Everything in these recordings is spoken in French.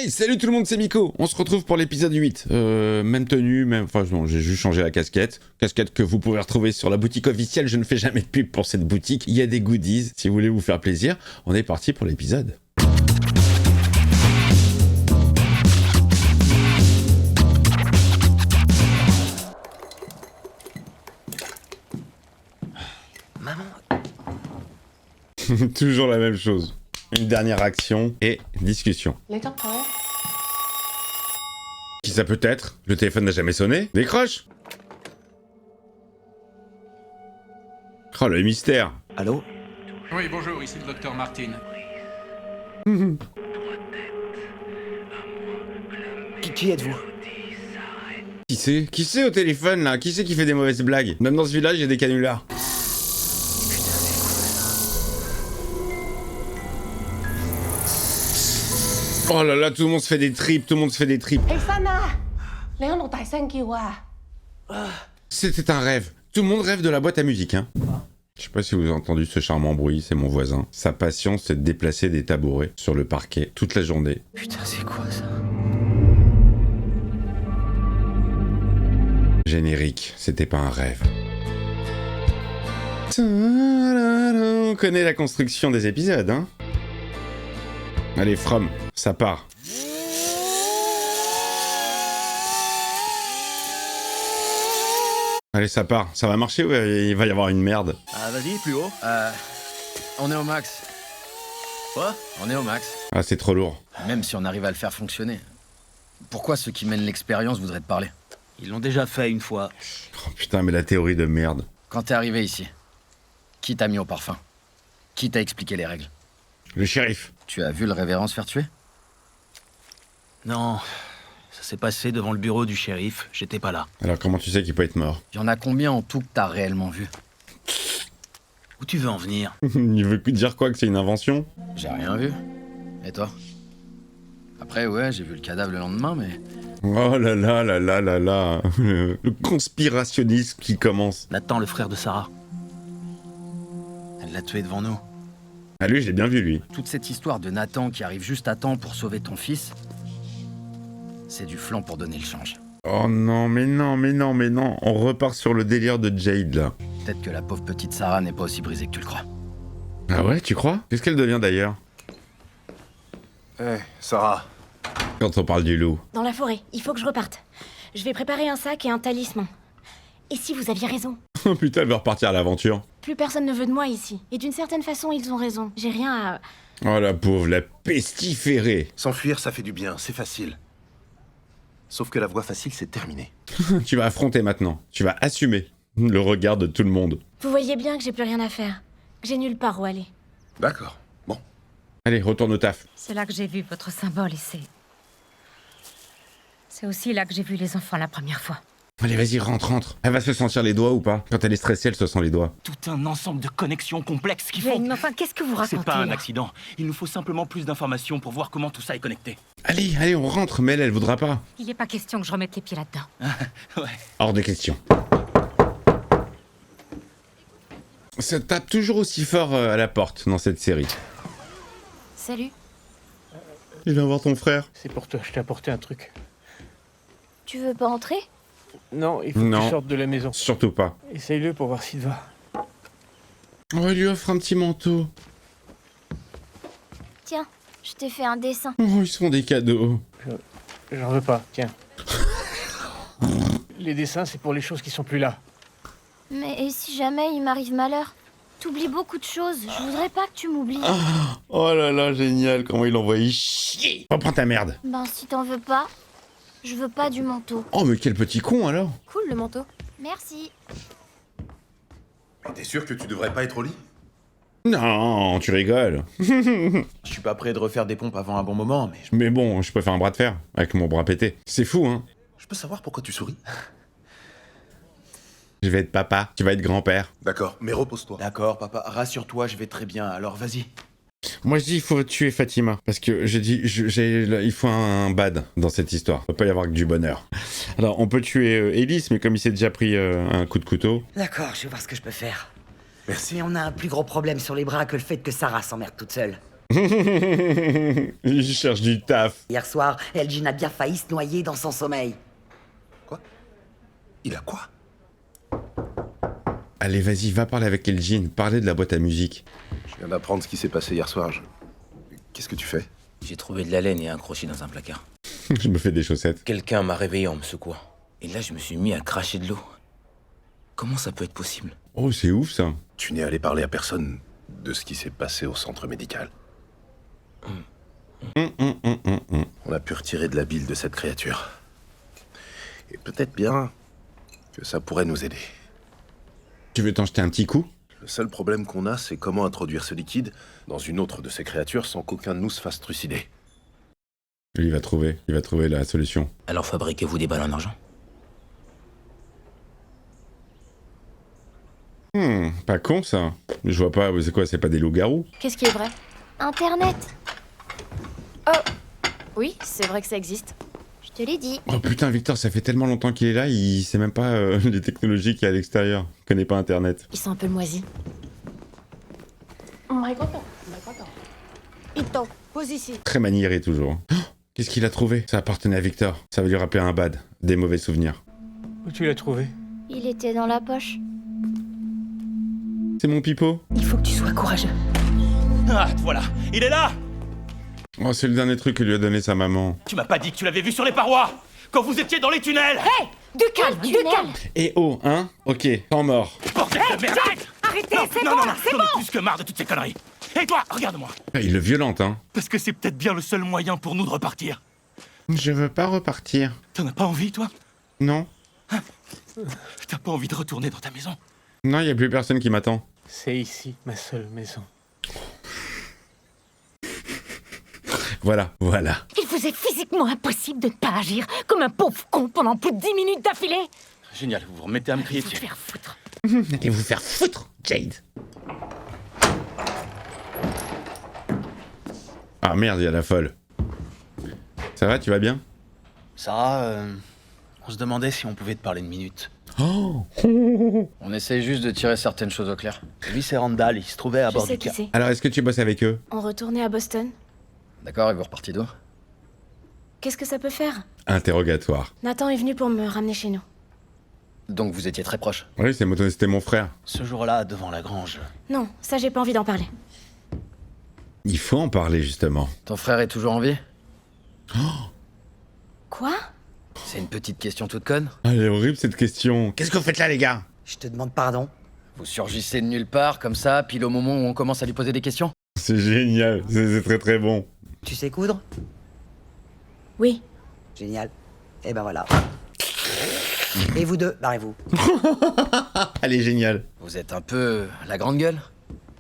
Hey, salut tout le monde, c'est Miko. On se retrouve pour l'épisode 8. Même tenue, même... Enfin, non, j'ai juste changé la casquette. Casquette que vous pouvez retrouver sur la boutique officielle. Je ne fais jamais de pub pour cette boutique. Il y a des goodies, si vous voulez vous faire plaisir. On est parti pour l'épisode. Maman. Toujours la même chose. Une dernière action et discussion. Qui ça peut être? Le téléphone n'a jamais sonné? Décroche! Oh, le mystère! Allô? Oui, bonjour, ici le docteur Martin. Qui êtes-vous? Qui c'est? Qui c'est au téléphone là? Qui c'est qui fait des mauvaises blagues? Même dans ce village, il y a des canulars. Oh là là, tout le monde se fait des tripes, tout le monde se fait des tripes. 起身啦！你喺度大聲叫啊！ C'était un rêve. Tout le monde rêve de la boîte à musique, hein. Je sais pas si vous avez entendu ce charmant bruit, c'est mon voisin. Sa passion, c'est de déplacer des tabourets sur le parquet toute la journée. Putain, c'est quoi ça? Générique, c'était pas un rêve. On connaît la construction des épisodes, hein. Allez, From, ça part. Allez, ça part. Ça va marcher ou il va y avoir une merde? Ah, vas-y, plus haut. On est au max. Quoi? On est au max. Ah, c'est trop lourd. Même si on arrive à le faire fonctionner. Pourquoi ceux qui mènent l'expérience voudraient te parler? Ils l'ont déjà fait une fois. Oh putain, mais la théorie de merde. Quand t'es arrivé ici, qui t'a mis au parfum? Qui t'a expliqué les règles? Le shérif. Tu as vu le révérend se faire tuer? Non, ça s'est passé devant le bureau du shérif, j'étais pas là. Alors comment tu sais qu'il peut être mort? Il y en a combien en tout que t'as réellement vu? Où tu veux en venir? Il veut dire quoi, que c'est une invention? J'ai rien vu. Et toi? Après, ouais, j'ai vu le cadavre le lendemain, mais... Oh là là là là là là. Le conspirationnisme qui commence. Nathan, le frère de Sarah. Elle l'a tué devant nous. Ah lui, je l'ai bien vu, lui. Toute cette histoire de Nathan qui arrive juste à temps pour sauver ton fils, c'est du flanc pour donner le change. Oh non, mais non, mais non, mais non. On repart sur le délire de Jade, là. Peut-être que la pauvre petite Sarah n'est pas aussi brisée que tu le crois. Ah ouais, tu crois? Qu'est-ce qu'elle devient, d'ailleurs? Sarah. Quand on parle du loup. Dans la forêt, il faut que je reparte. Je vais préparer un sac et un talisman. Et si vous aviez raison? Oh putain, elle veut repartir à l'aventure. Plus personne ne veut de moi ici. Et d'une certaine façon, ils ont raison. J'ai rien à... Oh la pauvre, la pestiférée. S'enfuir, ça fait du bien, c'est facile. Sauf que la voie facile, c'est terminé. Tu vas affronter maintenant. Tu vas assumer le regard de tout le monde. Vous voyez bien que j'ai plus rien à faire. Que j'ai nulle part où aller. D'accord. Bon. Allez, retourne au taf. C'est là que j'ai vu votre symbole et c'est aussi là que j'ai vu les enfants la première fois. Allez, vas-y, rentre. Elle va se sentir les doigts ou pas? Quand elle est stressée, elle se sent les doigts. Tout un ensemble de connexions complexes qui Mais font... enfin, qu'est-ce que vous racontez C'est pas un là? accident. Il nous faut simplement plus d'informations pour voir comment tout ça est connecté. Allez, on rentre, mais elle voudra pas. Il n'est pas question que je remette les pieds là-dedans. Ouais. Hors de question. Ça tape toujours aussi fort à la porte dans cette série. Salut. Il vient voir ton frère. C'est pour toi, je t'ai apporté un truc. Tu veux pas entrer? Non, il faut que Non. tu sortes de la maison. Surtout pas. Essaye-le pour voir s'il te va. On lui offre un petit manteau. Tiens, je t'ai fait un dessin. Oh, ils se font des cadeaux. J'en veux pas, tiens. Les dessins, c'est pour les choses qui sont plus là. Mais et si jamais il m'arrive malheur? T'oublies beaucoup de choses. Je voudrais pas que tu m'oublies. Oh là là, génial, comment il l'envoie chier. Reprends ta merde. Ben si t'en veux pas, je veux pas du manteau. Oh, mais quel petit con alors. Cool le manteau. Merci. Mais t'es sûr que tu devrais pas être au lit? Non, tu rigoles. Je suis pas prêt de refaire des pompes avant un bon moment, mais Mais bon, je peux faire un bras de fer avec mon bras pété. C'est fou, hein. je peux savoir pourquoi tu souris? Je vais être papa, tu vas être grand-père. D'accord, mais repose-toi. D'accord, papa, rassure-toi, je vais très bien, alors vas-y. Moi je dis il faut tuer Fatima, parce que il faut un bad dans cette histoire. Il peut pas y avoir que du bonheur. Alors on peut tuer Ellis, mais comme il s'est déjà pris un coup de couteau... D'accord, je vais voir ce que je peux faire. Merci. Mais on a un plus gros problème sur les bras que le fait que Sarah s'emmerde toute seule. Il cherche du taf. Hier soir, Elgin a bien failli se noyer dans son sommeil. Quoi? Il a quoi? Allez, vas-y, va parler avec Elgin. Parlez de la boîte à musique. Je viens d'apprendre ce qui s'est passé hier soir. Qu'est-ce que tu fais? J'ai trouvé de la laine et un crochet dans un placard. Je me fais des chaussettes. Quelqu'un m'a réveillé en me secouant. Et là, je me suis mis à cracher de l'eau. Comment ça peut être possible? Oh, c'est ouf, ça. Tu n'es allé parler à personne de ce qui s'est passé au centre médical. On a pu retirer de la bile de cette créature. Et peut-être bien que ça pourrait nous aider. Tu veux t'en jeter un petit coup? Le seul problème qu'on a, c'est comment introduire ce liquide dans une autre de ces créatures sans qu'aucun de nous se fasse trucider. Lui, il va trouver la solution. Alors fabriquez-vous des balles en argent. Pas con, ça. Je vois pas, c'est quoi, c'est pas des loups-garous? Qu'est-ce qui est vrai? Internet. Oui, c'est vrai que ça existe. Je te l'ai dit. Oh putain, Victor, ça fait tellement longtemps qu'il est là, il sait même pas les technologies qu'il y a à l'extérieur. Il connaît pas Internet. Ils sont un peu moisis. Ito, pose ici. Très maniéré, toujours. Oh, qu'est-ce qu'il a trouvé? Ça appartenait à Victor. Ça va lui rappeler un bad. Des mauvais souvenirs. Où tu l'as trouvé? Il était dans la poche. C'est mon pipeau. Il faut que tu sois courageux. Ah, voilà, il est là! Oh, c'est le dernier truc que lui a donné sa maman. Tu m'as pas dit que tu l'avais vu sur les parois! Quand vous étiez dans les tunnels! Hé! Du calme, du calme! Et oh, hein? Ok, temps mort. Bordel de merde! Arrêtez, c'est Non, bon, non, c'est j'en bon! ai plus que marre de toutes ces conneries! Et toi, regarde-moi! Ah, il le violente, hein? Parce que c'est peut-être bien le seul moyen pour nous de repartir. Je veux pas repartir. T'en as pas envie, toi? Non. T'as pas envie de retourner dans ta maison? Non, y a plus personne qui m'attend. C'est ici, ma seule maison. Voilà. Il vous est physiquement impossible de ne pas agir comme un pauvre con pendant plus de 10 minutes d'affilée. Génial, vous vous remettez à me crier Vous dessus. faire foutre. Allez vous faire foutre, Jade. Ah merde, il y a la folle. Ça va, tu vas bien? Sarah, on se demandait si on pouvait te parler une minute. Oh. On essaye juste de tirer certaines choses au clair. Lui, c'est Randall, il se trouvait à Je bord sais du qui car. c'est. Alors, est-ce que tu bosses avec eux? On retournait à Boston. D'accord, et vous repartez d'où? Qu'est-ce que ça peut faire? Interrogatoire. Nathan est venu pour me ramener chez nous. Donc vous étiez très proches. Oui, c'était mon frère. Ce jour-là, devant la grange. Non, ça j'ai pas envie d'en parler. Il faut en parler, justement. Ton frère est toujours en vie? Quoi? C'est une petite question toute conne. Ah, elle est horrible, cette question. Qu'est-ce que vous faites là, les gars? Je te demande pardon. Vous surgissez de nulle part, comme ça, pile au moment où on commence à lui poser des questions? C'est génial, c'est très très bon. Tu sais coudre? Oui. Génial. Et ben voilà. Et vous deux, barrez-vous. Elle est géniale. Vous êtes un peu la grande gueule?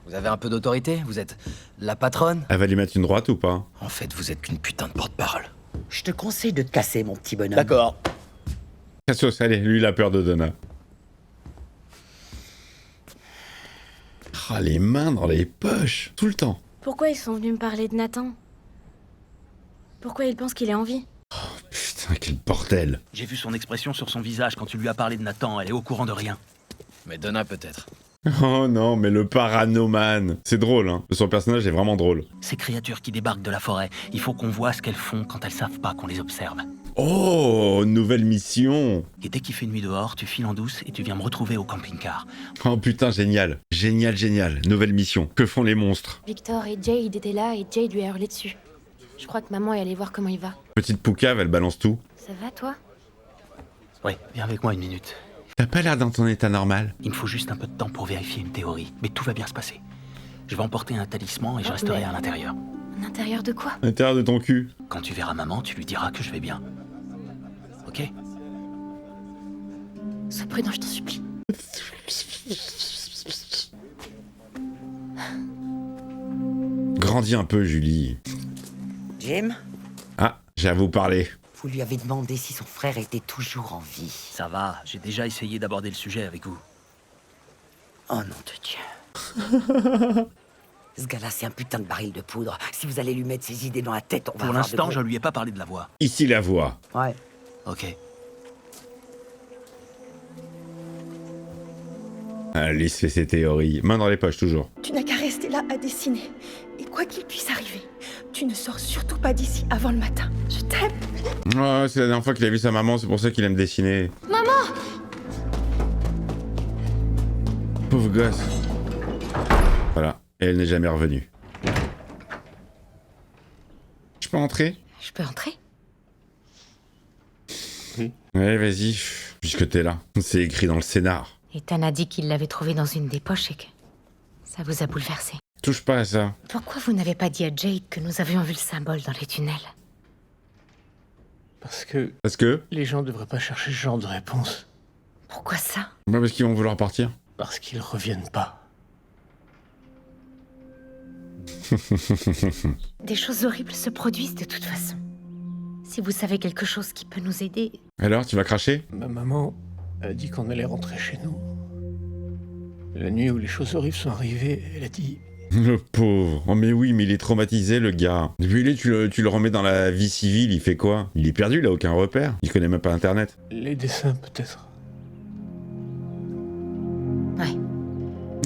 Vous avez un peu d'autorité? Vous êtes la patronne? Elle va lui mettre une droite ou pas? En fait, vous êtes qu'une putain de porte-parole. Je te conseille de te casser, mon petit bonhomme. D'accord. Cassos, allez, lui il a peur de Donna. Ah, les mains dans les poches, tout le temps. Pourquoi ils sont venus me parler de Nathan? Pourquoi ils pensent qu'il est en vie? Putain, quel bordel. J'ai vu son expression sur son visage quand tu lui as parlé de Nathan, elle est au courant de rien. Mais Donna peut-être. Oh non, mais le paranoman. C'est drôle, hein. Son personnage est vraiment drôle. Ces créatures qui débarquent de la forêt, il faut qu'on voit ce qu'elles font quand elles savent pas qu'on les observe. Oh, nouvelle mission. Et dès qu'il fait nuit dehors, tu files en douce et tu viens me retrouver au camping-car. Oh putain, génial. Génial. Nouvelle mission. Que font les monstres? Victor et Jade étaient là et Jade lui a hurlé dessus. Je crois que maman est allée voir comment il va. Petite poucave, elle balance tout. Ça va, toi? Ouais, viens avec moi une minute. T'as pas l'air dans ton état normal. Il me faut juste un peu de temps pour vérifier une théorie, mais tout va bien se passer. Je vais emporter un talisman et je resterai à l'intérieur. À l'intérieur de quoi? À l'intérieur de ton cul. Quand tu verras maman, tu lui diras que je vais bien. Ok? Sois prudent, je t'en supplie. Grandis un peu, Julie. Jim, Ah, j'ai à vous parler. vous lui avez demandé si son frère était toujours en vie. Ça va, j'ai déjà essayé d'aborder le sujet avec vous. Oh nom de Dieu. Ce gars-là, c'est un putain de baril de poudre. Si vous allez lui mettre ses idées dans la tête, on va Pour avoir l'instant, de je gros- lui ai pas parlé de la voix. Ici la voix. Ouais. Ok. Alice fait ses théories. Main dans les poches, toujours. Tu n'as qu'à rester là à dessiner. Et Quoi qu'il puisse arriver, tu ne sors surtout pas d'ici avant le matin. Je t'aime. Ouais, c'est la dernière fois qu'il a vu sa maman, c'est pour ça qu'il aime dessiner. Maman! Pauvre gosse. Voilà, et elle n'est jamais revenue. Je peux entrer? Je peux entrer? Ouais, vas-y, puisque t'es là. C'est écrit dans le scénar. Ethan a dit qu'il l'avait trouvé dans une des poches et que ça vous a bouleversé. Touche pas à ça. Pourquoi vous n'avez pas dit à Jade que nous avions vu le symbole dans les tunnels? Parce que Parce que? les gens devraient pas chercher ce genre de réponse. Pourquoi ça? Bah parce qu'ils vont vouloir partir. Parce qu'ils reviennent pas. Des choses horribles se produisent de toute façon. Si vous savez quelque chose qui peut nous aider... Alors, tu vas cracher? Ma maman a dit qu'on allait rentrer chez nous. La nuit où les choses horribles sont arrivées, elle a dit... Le pauvre. Oh mais oui, mais il est traumatisé le gars. Depuis lui, tu le remets dans la vie civile, il fait quoi? Il est perdu, il a aucun repère. Il connaît même pas internet. Les dessins, peut-être.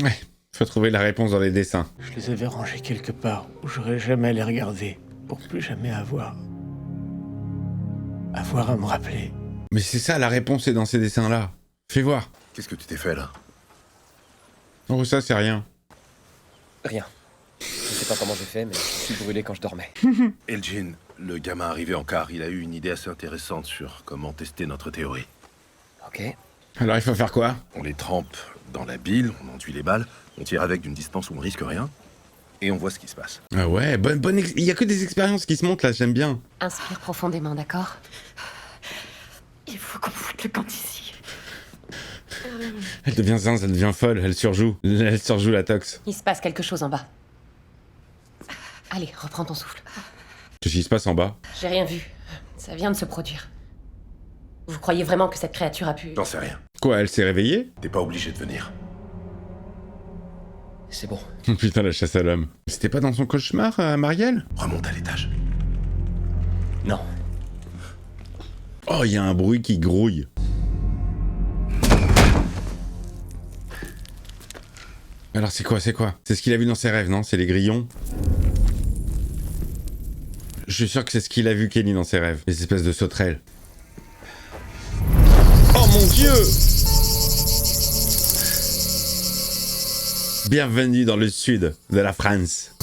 Ouais, faut trouver la réponse dans les dessins. Je les avais rangés quelque part où j'aurais jamais à les regarder. Pour plus jamais avoir à me rappeler. Mais c'est ça, la réponse est dans ces dessins-là. Fais voir. Qu'est-ce que tu t'es fait là? Oh, ça, c'est rien. Rien. Je sais pas comment j'ai fait, mais je suis brûlé quand je dormais. Elgin, le gamin arrivé en car, il a eu une idée assez intéressante sur comment tester notre théorie. Ok. Alors, il faut faire quoi? On les trempe dans la bile, on enduit les balles, on tire avec d'une distance où on risque rien, et on voit ce qui se passe. Ah ouais, il y a que des expériences qui se montent là, j'aime bien. Inspire profondément, d'accord? Il faut qu'on foute le camp d'ici. Elle devient zinze, elle devient folle, elle surjoue la tox. Il se passe quelque chose en bas. Allez, reprends ton souffle. Qu'est-ce qui se passe en bas? J'ai rien vu. Ça vient de se produire. Vous croyez vraiment que cette créature a pu... J'en sais rien. Quoi, elle s'est réveillée? T'es pas obligé de venir. C'est bon. Putain, la chasse à l'homme. C'était pas dans son cauchemar, Marielle? Remonte à l'étage. Non. Oh, il y a un bruit qui grouille. Alors c'est quoi? C'est ce qu'il a vu dans ses rêves, non? C'est les grillons? Je suis sûr que c'est ce qu'il a vu, Kenny, dans ses rêves. Les espèces de sauterelles. Oh mon Dieu! Bienvenue dans le sud de la France.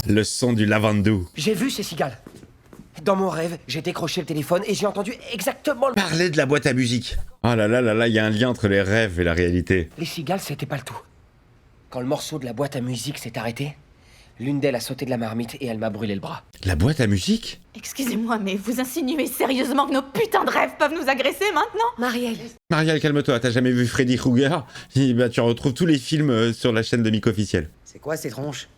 Le son du lavandou. J'ai vu ces cigales. Dans mon rêve, j'ai décroché le téléphone et j'ai entendu exactement le... Parler de la boîte à musique. Oh là là là là, il y a un lien entre les rêves et la réalité. Les cigales, c'était pas le tout. Quand le morceau de la boîte à musique s'est arrêté, l'une d'elles a sauté de la marmite et elle m'a brûlé le bras. La boîte à musique? Excusez-moi, mais vous insinuez sérieusement que nos putains de rêves peuvent nous agresser maintenant? Marielle. Marielle, calme-toi, t'as jamais vu Freddy Krueger? Bah, tu retrouves tous les films sur la chaîne de Mick officiel. C'est quoi ces tronches?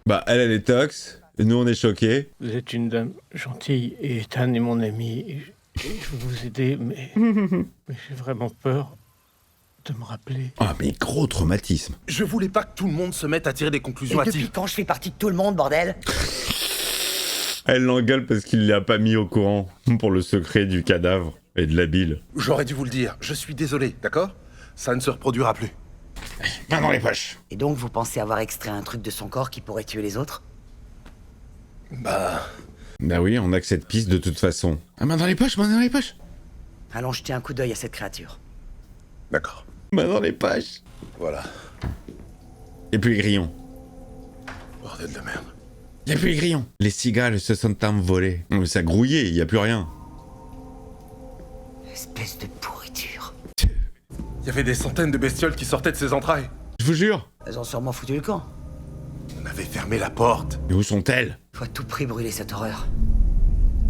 Bah, elle est tox, nous on est choqués. Vous êtes une dame gentille et Ethan est mon ami. Et je veux vous aider, mais j'ai vraiment peur de me rappeler. Ah, mais gros traumatisme. Je voulais pas que tout le monde se mette à tirer des conclusions Et hâtives. depuis quand je fais partie de tout le monde, bordel? Elle l'engueule parce qu'il l'a pas mis au courant pour le secret du cadavre et de la bile. J'aurais dû vous le dire, je suis désolé, d'accord? Ça ne se reproduira plus. Main dans les poches. Et donc vous pensez avoir extrait un truc de son corps qui pourrait tuer les autres? Bah oui, on a que cette piste de toute façon. Ah, main dans les poches, main dans les poches. Allons jeter un coup d'œil à cette créature. D'accord. Main dans les poches. Voilà. Et puis les grillons. Bordel de merde. Y'a plus les grillons. Les cigales se sont envolées. Mais ça grouillait, y a plus rien. Espèce de pourriture. Il y avait des centaines de bestioles qui sortaient de ses entrailles. Je vous jure. Elles ont sûrement foutu le camp. On avait fermé la porte. Mais où sont-elles? Faut à tout prix brûler cette horreur.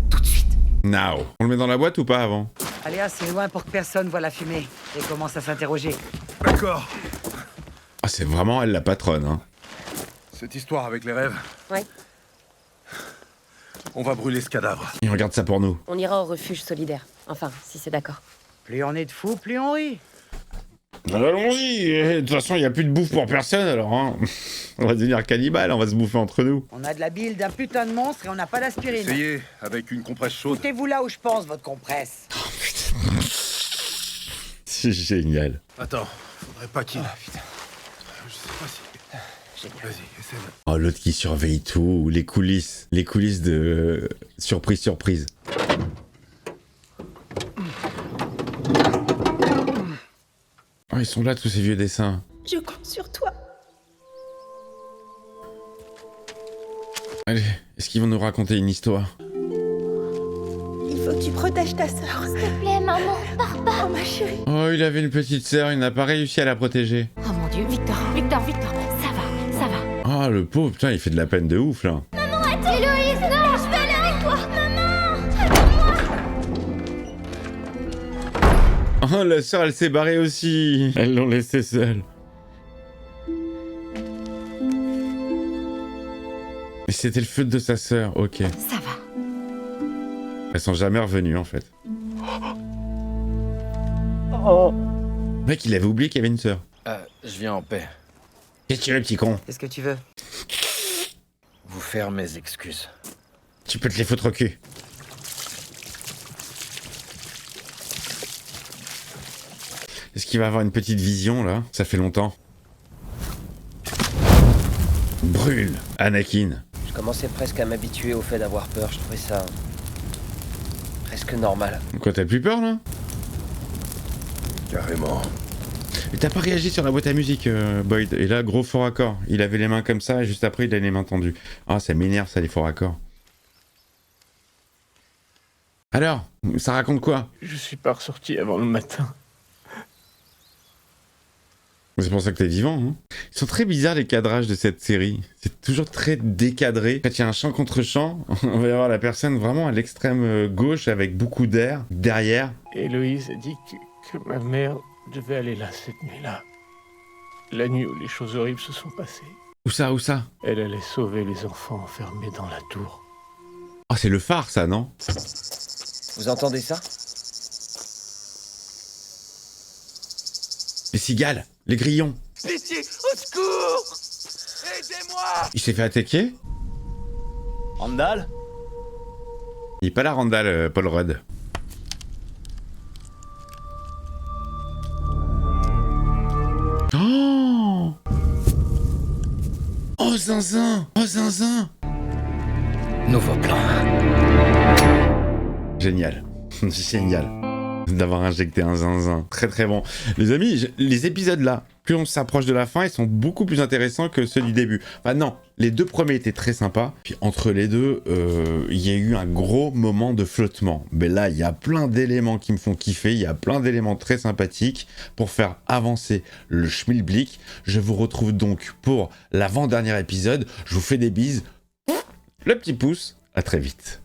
Tout de suite. Now. On le met dans la boîte ou pas avant? Allez, assez loin pour que personne voit la fumée et commence à s'interroger. D'accord. Ah, c'est vraiment elle la patronne, hein. Cette histoire avec les rêves. Ouais. On va brûler ce cadavre. Et regarde ça pour nous. On ira au refuge solidaire. Enfin, si c'est d'accord. Plus on est de fous, plus on rit. Allons-y. De toute façon, y a plus de bouffe pour personne, alors, hein. On va devenir cannibales, on va se bouffer entre nous. On a de la bile d'un putain de monstre et on n'a pas d'aspirine. Essayez, avec une compresse chaude. Foutez-vous là où je pense, votre compresse. C'est génial. Attends, faudrait pas qu'il... putain. Je sais pas si... Vas-y, essaie de... Oh, l'autre qui surveille tout, les coulisses de surprise. Oh, ils sont là, tous ces vieux dessins. Je compte sur toi. Allez, est-ce qu'ils vont nous raconter une histoire? Il faut que tu protèges ta sœur. S'il te plaît, maman, pars pas. Oh, ma chérie. Oh, il avait une petite sœur, il n'a pas réussi à la protéger. Oh mon Dieu, Victor, ça va. Oh, le pauvre, putain, il fait de la peine de ouf, là. Maman, attends. Héloïse, non, je vais aller avec toi. Maman, Oh, la sœur, elle s'est barrée aussi. Elles l'ont laissée seule. Mais c'était le feu de sa sœur, ok. Ça va. Elles sont jamais revenues, en fait. Oh. Mec, il avait oublié qu'il y avait une sœur. Je viens en paix. Qu'est-ce que tu veux, petit con? Qu'est-ce que tu veux? Vous faire mes excuses. Tu peux te les foutre au cul. Est-ce qu'il va avoir une petite vision, là? Ça fait longtemps. Brûle, Anakin. Je commençais presque à m'habituer au fait d'avoir peur. Je trouvais ça... presque normal. Quoi, t'as plus peur, là? Carrément. Mais t'as pas réagi sur la boîte à musique, Boyd. Et là, gros faux raccord. Il avait les mains comme ça, et juste après, il a les mains tendues. Ah, ça m'énerve, ça, les faux raccords. Alors, ça raconte quoi? Je suis pas ressorti avant le matin. C'est pour ça que t'es vivant, hein. Ils sont très bizarres, les cadrages de cette série. C'est toujours très décadré. Quand il y a un champ contre champ, on va y avoir la personne vraiment à l'extrême gauche, avec beaucoup d'air, derrière. Héloïse a dit que ma mère devait aller là cette nuit-là. La nuit où les choses horribles se sont passées. Où ça? Elle allait sauver les enfants enfermés dans la tour. Ah, c'est le phare, ça, non? Vous entendez ça? Les cigales, les grillons. Pitié, au secours! Aidez-moi! Il s'est fait attaquer? Randall? Il est pas là, Randall, Paul Rudd. Oh! Oh, zinzin! Oh, zinzin! Nouveau plan. Génial. Génial. D'avoir injecté un zinzin. Très très bon. Les amis, les épisodes là, plus on s'approche de la fin, ils sont beaucoup plus intéressants que ceux du début. Enfin non, les deux premiers étaient très sympas. Puis entre les deux, il y a eu un gros moment de flottement. Mais là, il y a plein d'éléments qui me font kiffer. Il y a plein d'éléments très sympathiques pour faire avancer le schmilblick. Je vous retrouve donc pour l'avant-dernier épisode. Je vous fais des bises. Le petit pouce. À très vite.